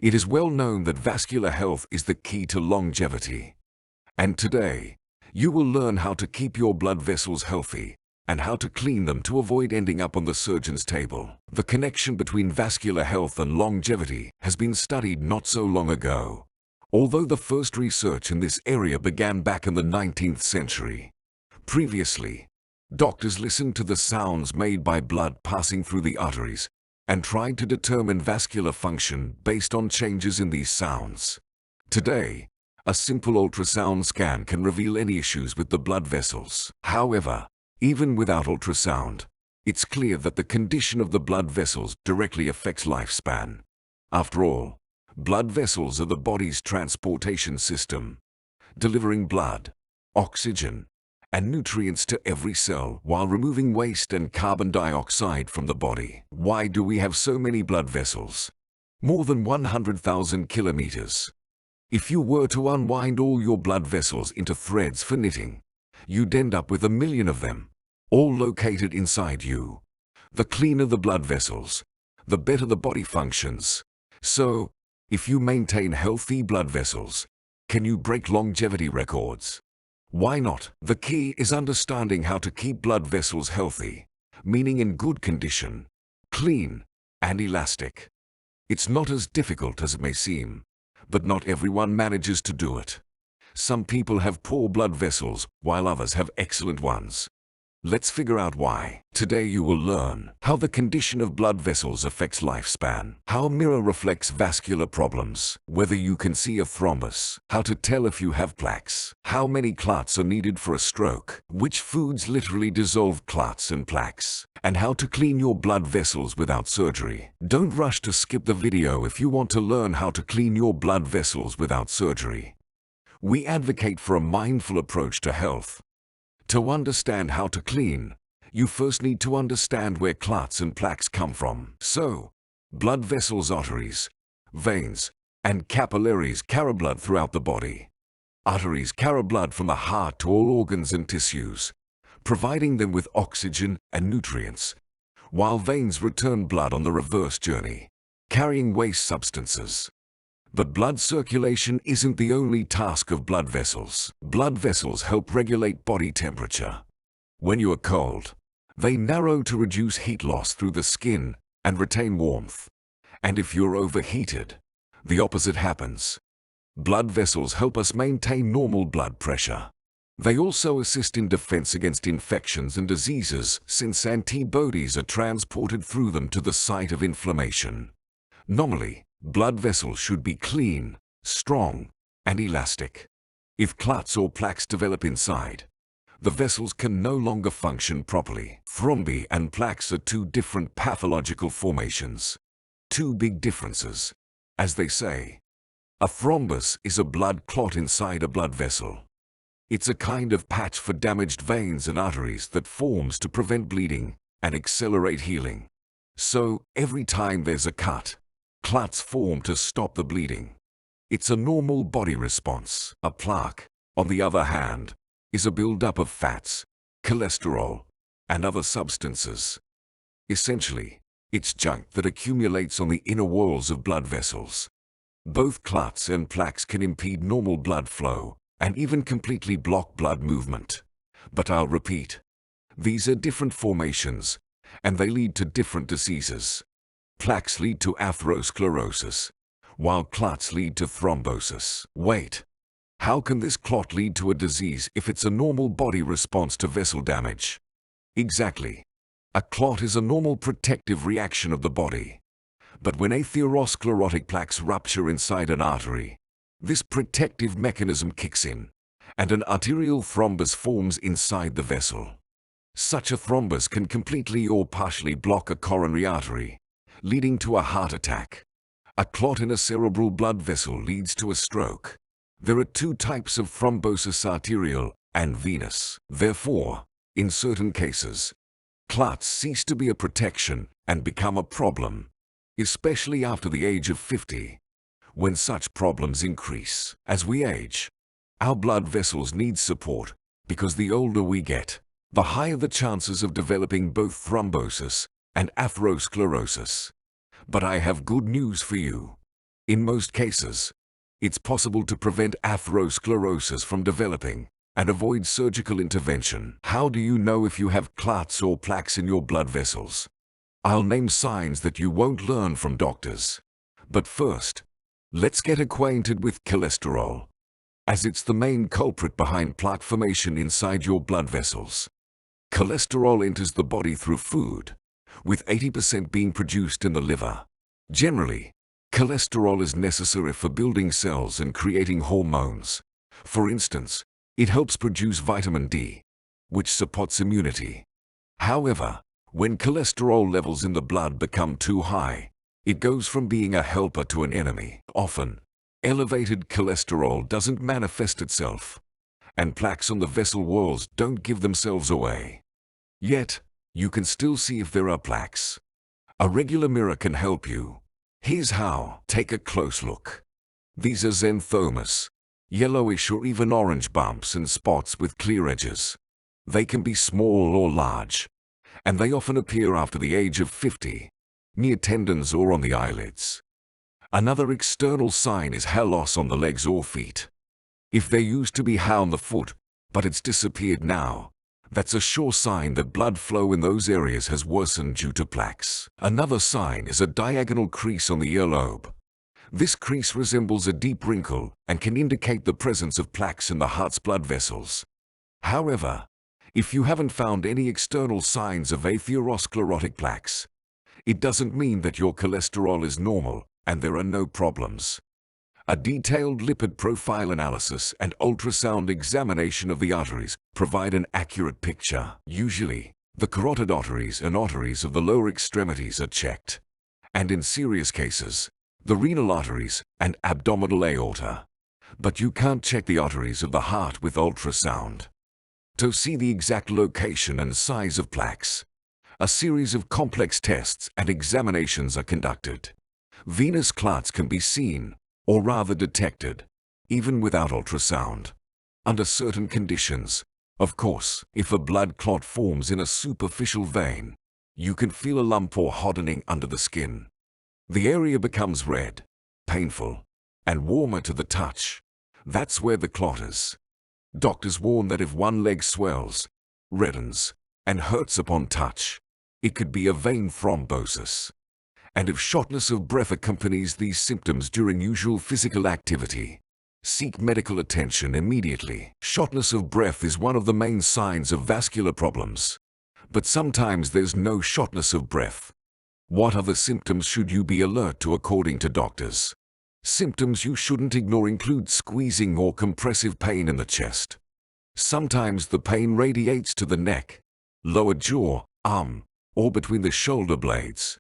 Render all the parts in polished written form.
It is well known that vascular health is the key to longevity. And today, you will learn how to keep your blood vessels healthy and how to clean them to avoid ending up on the surgeon's table. The connection between vascular health and longevity has been studied not so long ago, although the first research in this area began back in the 19th century. Previously, doctors listened to the sounds made by blood passing through the arteries and tried to determine vascular function based on changes in these sounds. Today, a simple ultrasound scan can reveal any issues with the blood vessels. However, even without ultrasound, it's clear that the condition of the blood vessels directly affects lifespan. After all, blood vessels are the body's transportation system, delivering blood, oxygen, and nutrients to every cell while removing waste and carbon dioxide from the body. Why do we have so many blood vessels? More than 100,000 kilometers. If you were to unwind all your blood vessels into threads for knitting, you'd end up with 1 million of them, all located inside you. The cleaner the blood vessels, the better the body functions. So, if you maintain healthy blood vessels, can you break longevity records? Why not? The key is understanding how to keep blood vessels healthy, meaning in good condition, clean, and elastic. It's not as difficult as it may seem, but not everyone manages to do it. Some people have poor blood vessels, while others have excellent ones. Let's figure out why. Today you will learn how the condition of blood vessels affects lifespan, how a mirror reflects vascular problems, whether you can see a thrombus, how to tell if you have plaques, how many clots are needed for a stroke, which foods literally dissolve clots and plaques, and how to clean your blood vessels without surgery. Don't rush to skip the video if you want to learn how to clean your blood vessels without surgery. We advocate for a mindful approach to health. To understand how to clean, you first need to understand where clots and plaques come from. So, blood vessels, arteries, veins, and capillaries carry blood throughout the body. Arteries carry blood from the heart to all organs and tissues, providing them with oxygen and nutrients, while veins return blood on the reverse journey, carrying waste substances. But blood circulation isn't the only task of blood vessels. Blood vessels help regulate body temperature. When you are cold, they narrow to reduce heat loss through the skin and retain warmth. And if you're overheated, the opposite happens. Blood vessels help us maintain normal blood pressure. They also assist in defense against infections and diseases, since antibodies are transported through them to the site of inflammation. Normally, blood vessels should be clean, strong, and elastic. If clots or plaques develop inside, the vessels can no longer function properly. Thrombi and plaques are two different pathological formations. Two big differences. As they say, a thrombus is a blood clot inside a blood vessel. It's a kind of patch for damaged veins and arteries that forms to prevent bleeding and accelerate healing. So, every time there's a cut, clots form to stop the bleeding. It's a normal body response. A plaque, on the other hand, is a buildup of fats, cholesterol, and other substances. Essentially, it's junk that accumulates on the inner walls of blood vessels. Both clots and plaques can impede normal blood flow and even completely block blood movement. But I'll repeat, these are different formations, and they lead to different diseases. Plaques lead to atherosclerosis, while clots lead to thrombosis. Wait, how can this clot lead to a disease if it's a normal body response to vessel damage? Exactly. A clot is a normal protective reaction of the body. But when atherosclerotic plaques rupture inside an artery, this protective mechanism kicks in, and an arterial thrombus forms inside the vessel. Such a thrombus can completely or partially block a coronary artery, leading to a heart attack. A clot in a cerebral blood vessel leads to a stroke. There are two types of thrombosis, arterial and venous. Therefore, in certain cases, clots cease to be a protection and become a problem, especially after the age of 50, when such problems increase. As we age, our blood vessels need support, because the older we get, the higher the chances of developing both thrombosis and atherosclerosis. But I have good news for you. In most cases, it's possible to prevent atherosclerosis from developing and avoid surgical intervention. How do you know if you have clots or plaques in your blood vessels? I'll name signs that you won't learn from doctors. But first, let's get acquainted with cholesterol, as it's the main culprit behind plaque formation inside your blood vessels. Cholesterol enters the body through food, with 80% being produced in the liver. Generally, cholesterol is necessary for building cells and creating hormones. For instance, it helps produce vitamin D, which supports immunity. However, when cholesterol levels in the blood become too high, it goes from being a helper to an enemy. Often, elevated cholesterol doesn't manifest itself, and plaques on the vessel walls don't give themselves away. Yet, you can still see if there are plaques. A regular mirror can help you. Here's how. Take a close look. These are xanthomas, yellowish or even orange bumps and spots with clear edges. They can be small or large, and they often appear after the age of 50, near tendons or on the eyelids. Another external sign is hair loss on the legs or feet. If there used to be hair on the foot, but it's disappeared now, that's a sure sign that blood flow in those areas has worsened due to plaques. Another sign is a diagonal crease on the earlobe. This crease resembles a deep wrinkle and can indicate the presence of plaques in the heart's blood vessels. However, if you haven't found any external signs of atherosclerotic plaques, it doesn't mean that your cholesterol is normal and there are no problems. A detailed lipid profile analysis and ultrasound examination of the arteries provide an accurate picture. Usually, the carotid arteries and arteries of the lower extremities are checked, and in serious cases, the renal arteries and abdominal aorta. But you can't check the arteries of the heart with ultrasound. To see the exact location and size of plaques, a series of complex tests and examinations are conducted. Venous clots can be seen, or rather detected, even without ultrasound, under certain conditions. Of course, if a blood clot forms in a superficial vein, you can feel a lump or hardening under the skin. The area becomes red, painful, and warmer to the touch. That's where the clot is. Doctors warn that if one leg swells, reddens, and hurts upon touch, it could be a vein thrombosis. And if shortness of breath accompanies these symptoms during usual physical activity, seek medical attention immediately. Shortness of breath is one of the main signs of vascular problems, but sometimes there's no shortness of breath. What other symptoms should you be alert to according to doctors? Symptoms you shouldn't ignore include squeezing or compressive pain in the chest. Sometimes the pain radiates to the neck, lower jaw, arm, or between the shoulder blades.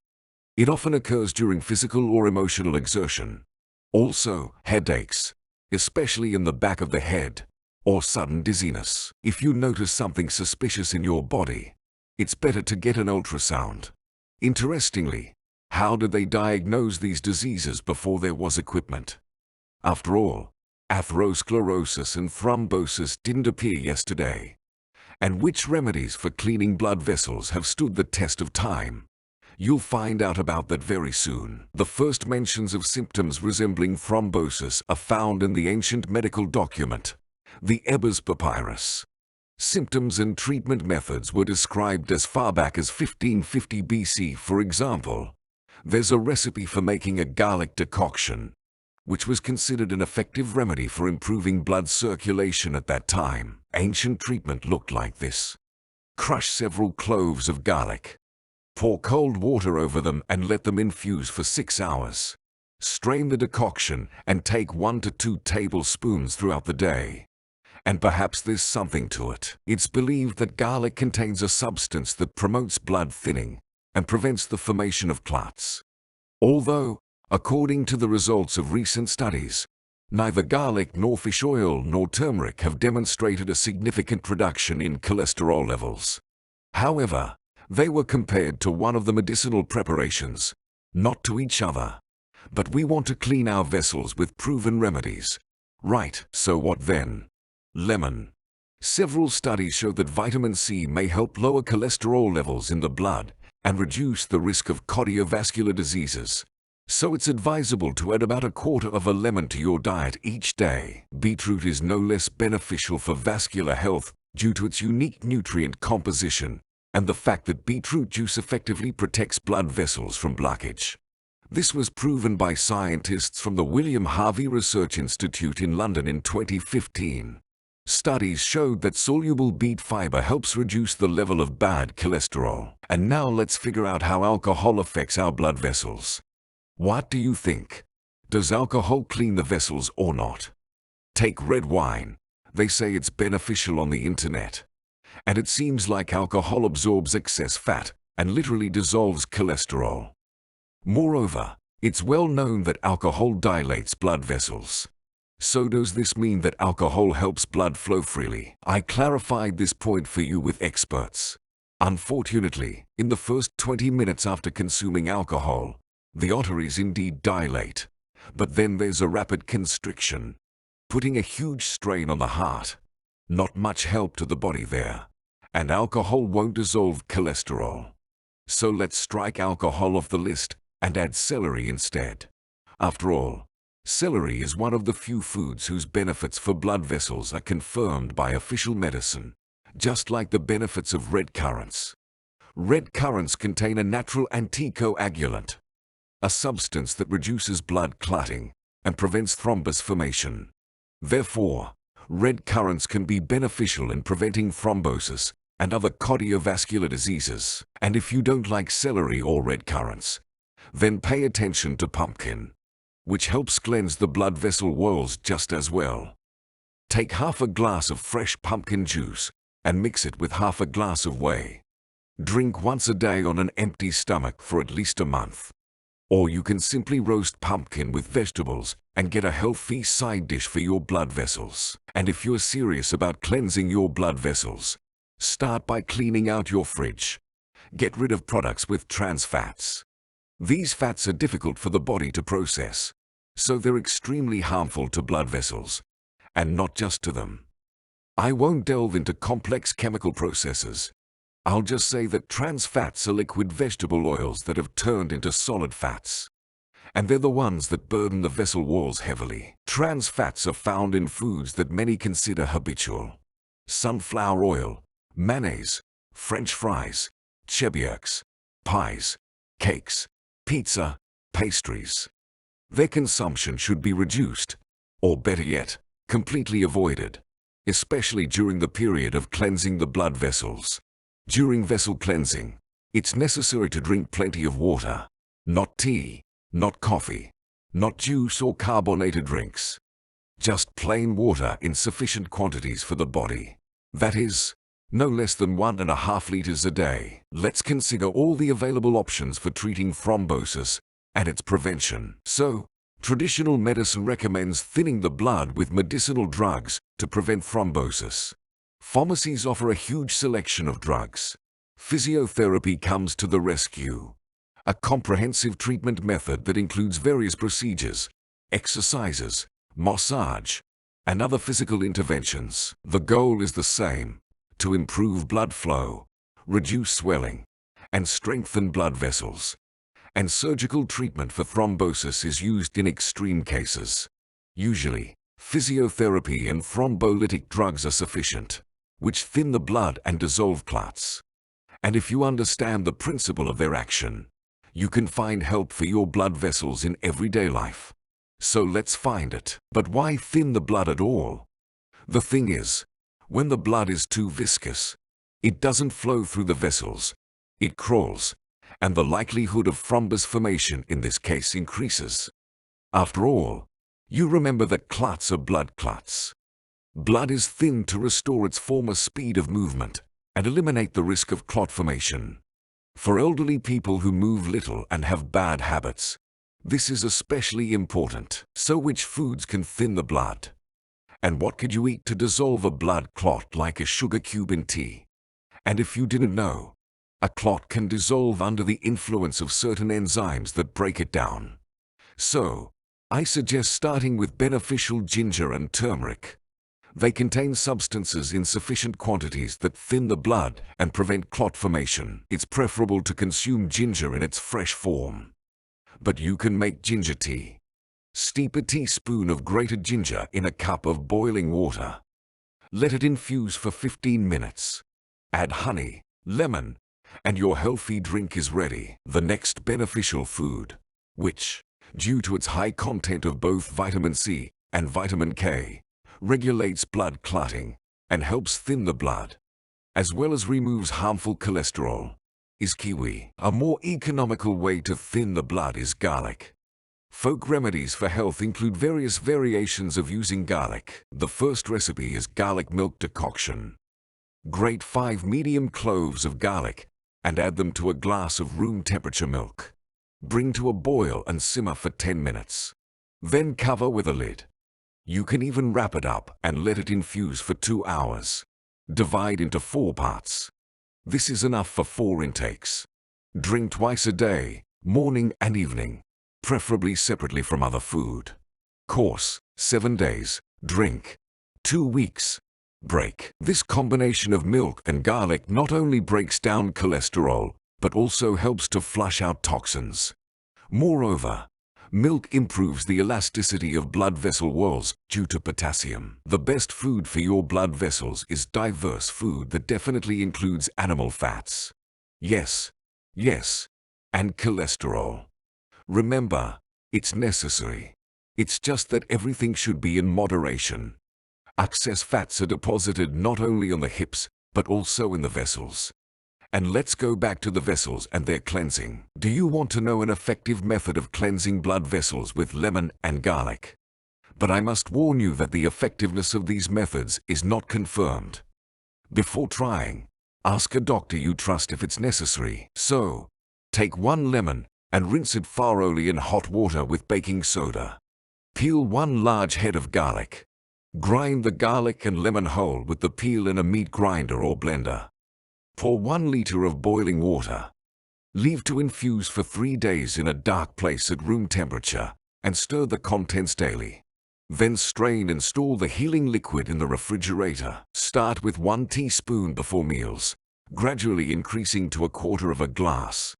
It often occurs during physical or emotional exertion. Also, headaches, especially in the back of the head, or sudden dizziness. If you notice something suspicious in your body, it's better to get an ultrasound. Interestingly, how did they diagnose these diseases before there was equipment? After all, atherosclerosis and thrombosis didn't appear yesterday. And which remedies for cleaning blood vessels have stood the test of time? You'll find out about that very soon. The first mentions of symptoms resembling thrombosis are found in the ancient medical document, the Ebers Papyrus. Symptoms and treatment methods were described as far back as 1550 BC. For example, there's a recipe for making a garlic decoction, which was considered an effective remedy for improving blood circulation at that time. Ancient treatment looked like this. Crush several cloves of garlic. Pour cold water over them and let them infuse for 6 hours. Strain the decoction and take 1 to 2 tablespoons throughout the day. And perhaps there's something to it. It's believed that garlic contains a substance that promotes blood thinning and prevents the formation of clots. Although, according to the results of recent studies, neither garlic nor fish oil nor turmeric have demonstrated a significant reduction in cholesterol levels. However, they were compared to one of the medicinal preparations, not to each other. But we want to clean our vessels with proven remedies. Right, so what then? Lemon. Several studies show that vitamin C may help lower cholesterol levels in the blood and reduce the risk of cardiovascular diseases. So it's advisable to add about a quarter of a lemon to your diet each day. Beetroot is no less beneficial for vascular health due to its unique nutrient composition and the fact that beetroot juice effectively protects blood vessels from blockage. This was proven by scientists from the William Harvey Research Institute in London in 2015. Studies showed that soluble beet fiber helps reduce the level of bad cholesterol. And now let's figure out how alcohol affects our blood vessels. What do you think? Does alcohol clean the vessels or not? Take red wine. They say it's beneficial on the internet. And it seems like alcohol absorbs excess fat and literally dissolves cholesterol. Moreover, it's well known that alcohol dilates blood vessels. So does this mean that alcohol helps blood flow freely? I clarified this point for you with experts. Unfortunately, in the first 20 minutes after consuming alcohol, the arteries indeed dilate, but then there's a rapid constriction, putting a huge strain on the heart. Not much help to the body there, and alcohol won't dissolve cholesterol. So let's strike alcohol off the list and add celery instead. After all, celery is one of the few foods whose benefits for blood vessels are confirmed by official medicine, just like the benefits of red currants. Red currants contain a natural anticoagulant, a substance that reduces blood clotting and prevents thrombus formation. Therefore, red currants can be beneficial in preventing thrombosis and other cardiovascular diseases. And if you don't like celery or red currants, then pay attention to pumpkin, which helps cleanse the blood vessel walls just as well. Take half a glass of fresh pumpkin juice and mix it with half a glass of whey. Drink once a day on an empty stomach for at least a month. Or you can simply roast pumpkin with vegetables and get a healthy side dish for your blood vessels. And if you're serious about cleansing your blood vessels, start by cleaning out your fridge. Get rid of products with trans fats. These fats are difficult for the body to process, so they're extremely harmful to blood vessels, and not just to them. I won't delve into complex chemical processes. I'll just say that trans fats are liquid vegetable oils that have turned into solid fats. And they're the ones that burden the vessel walls heavily. Trans fats are found in foods that many consider habitual. Sunflower oil, mayonnaise, French fries, chebioks, pies, cakes, pizza, pastries. Their consumption should be reduced, or better yet, completely avoided, especially during the period of cleansing the blood vessels. During vessel cleansing, it's necessary to drink plenty of water, not tea, not coffee, not juice or carbonated drinks. Just plain water in sufficient quantities for the body. That is, no less than 1.5 liters a day. Let's consider all the available options for treating thrombosis and its prevention. So, traditional medicine recommends thinning the blood with medicinal drugs to prevent thrombosis. Pharmacies offer a huge selection of drugs. Physiotherapy comes to the rescue, a comprehensive treatment method that includes various procedures, exercises, massage, and other physical interventions. The goal is the same: to improve blood flow, reduce swelling, and strengthen blood vessels. And surgical treatment for thrombosis is used in extreme cases. Usually, physiotherapy and thrombolytic drugs are sufficient, which thin the blood and dissolve clots. And if you understand the principle of their action, you can find help for your blood vessels in everyday life. So let's find it. But why thin the blood at all? The thing is, when the blood is too viscous, it doesn't flow through the vessels, it crawls, and the likelihood of thrombus formation in this case increases. After all, you remember that clots are blood clots. Blood is thinned to restore its former speed of movement and eliminate the risk of clot formation. For elderly people who move little and have bad habits, this is especially important. So which foods can thin the blood? And what could you eat to dissolve a blood clot like a sugar cube in tea? And if you didn't know, a clot can dissolve under the influence of certain enzymes that break it down. So, I suggest starting with beneficial ginger and turmeric. They contain substances in sufficient quantities that thin the blood and prevent clot formation. It's preferable to consume ginger in its fresh form. but you can make ginger tea. Steep a teaspoon of grated ginger in a cup of boiling water. Let it infuse for 15 minutes. Add honey, lemon, and your healthy drink is ready. The next beneficial food, which, due to its high content of both vitamin C and vitamin K, regulates blood clotting and helps thin the blood, as well as removes harmful cholesterol, is kiwi. A more economical way to thin the blood is garlic. Folk remedies for health include various variations of using garlic. The first recipe is garlic milk decoction. Grate 5 medium cloves of garlic and add them to a glass of room temperature milk. Bring to a boil and simmer for 10 minutes. Then cover with a lid. You can even wrap it up and let it infuse for 2 hours. Divide into 4 parts. This is enough for 4 intakes. Drink twice a day, morning and evening, preferably separately from other food. Course, 7 days. Drink. 2 weeks. Break. This combination of milk and garlic not only breaks down cholesterol, but also helps to flush out toxins. Moreover, milk improves the elasticity of blood vessel walls due to potassium. The best food for your blood vessels is diverse food that definitely includes animal fats. Yes, and cholesterol. Remember, it's necessary. It's just that everything should be in moderation. Excess fats are deposited not only on the hips, but also in the vessels. And let's go back to the vessels and their cleansing. Do you want to know an effective method of cleansing blood vessels with lemon and garlic? But I must warn you that the effectiveness of these methods is not confirmed. Before trying, ask a doctor you trust if it's necessary. So, take 1 lemon and rinse it thoroughly in hot water with baking soda. Peel 1 large head of garlic. Grind the garlic and lemon whole with the peel in a meat grinder or blender. Pour 1 liter of boiling water. Leave to infuse for 3 days in a dark place at room temperature and stir the contents daily. Then strain and store the healing liquid in the refrigerator. Start with 1 teaspoon before meals, gradually increasing to 1/4 of a glass.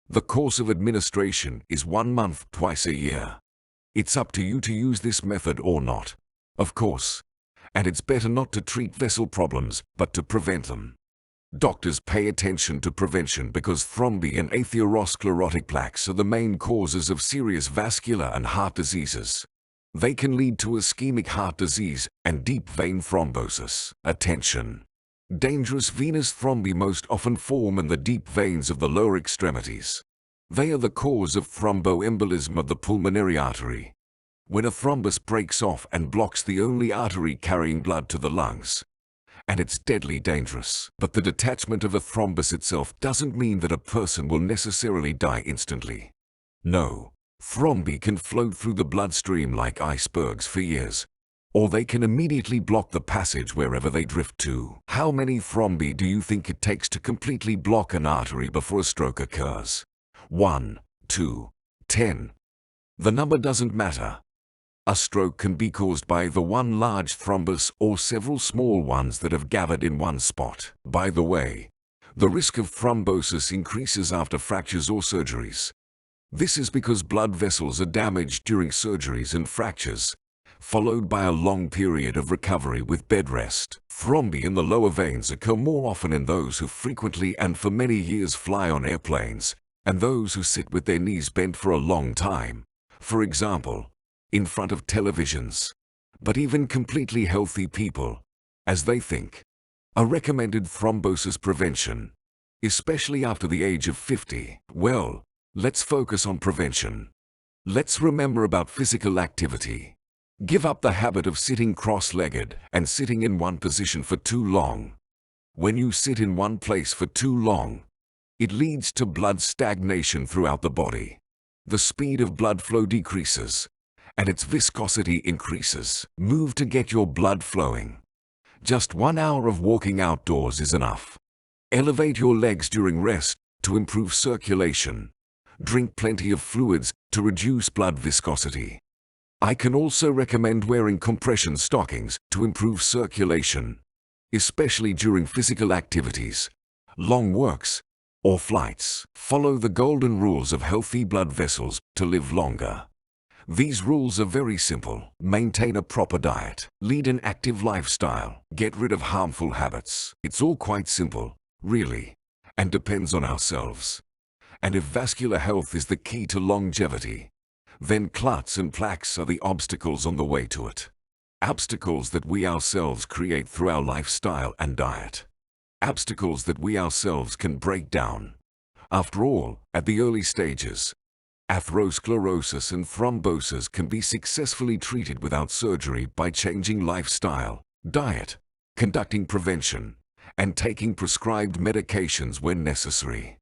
The course of administration is 1 month twice a year. It's up to you to use this method or not, of course, and it's better not to treat vessel problems but to prevent them. Doctors pay attention to prevention because thrombi and atherosclerotic plaques are the main causes of serious vascular and heart diseases. They can lead to ischemic heart disease and deep vein thrombosis. Attention! Dangerous venous thrombi most often form in the deep veins of the lower extremities. They are the cause of thromboembolism of the pulmonary artery. When a thrombus breaks off and blocks the only artery carrying blood to the lungs, and it's deadly dangerous. But the detachment of a thrombus itself doesn't mean that a person will necessarily die instantly. No, thrombi can float through the bloodstream like icebergs for years, or they can immediately block the passage wherever they drift to. How many thrombi do you think it takes to completely block an artery before a stroke occurs? 1, 2, 10. The number doesn't matter. A stroke can be caused by either 1 large thrombus or several small ones that have gathered in one spot. By the way, the risk of thrombosis increases after fractures or surgeries. This is because blood vessels are damaged during surgeries and fractures, followed by a long period of recovery with bed rest. Thrombi in the lower veins occur more often in those who frequently and for many years fly on airplanes, and those who sit with their knees bent for a long time. For example, in front of televisions. But even completely healthy people, as they think, are recommended thrombosis prevention, especially after the age of 50. Well, let's focus on prevention. Let's remember about physical activity. Give up the habit of sitting cross-legged and sitting in one position for too long. When you sit in one place for too long, it leads to blood stagnation throughout the body. The speed of blood flow decreases, and its viscosity increases. Move to get your blood flowing. Just 1 hour of walking outdoors is enough. Elevate your legs during rest to improve circulation. Drink plenty of fluids to reduce blood viscosity. I can also recommend wearing compression stockings to improve circulation, especially during physical activities, long works, or flights. Follow the golden rules of healthy blood vessels to live longer. These rules are very simple. Maintain a proper diet. Lead an active lifestyle. Get rid of harmful habits. It's all quite simple, really, and depends on ourselves. And if vascular health is the key to longevity, then clots and plaques are the obstacles on the way to it. Obstacles that we ourselves create through our lifestyle and diet. Obstacles that we ourselves can break down. After all, at the early stages, atherosclerosis and thrombosis can be successfully treated without surgery by changing lifestyle, diet, conducting prevention, and taking prescribed medications when necessary.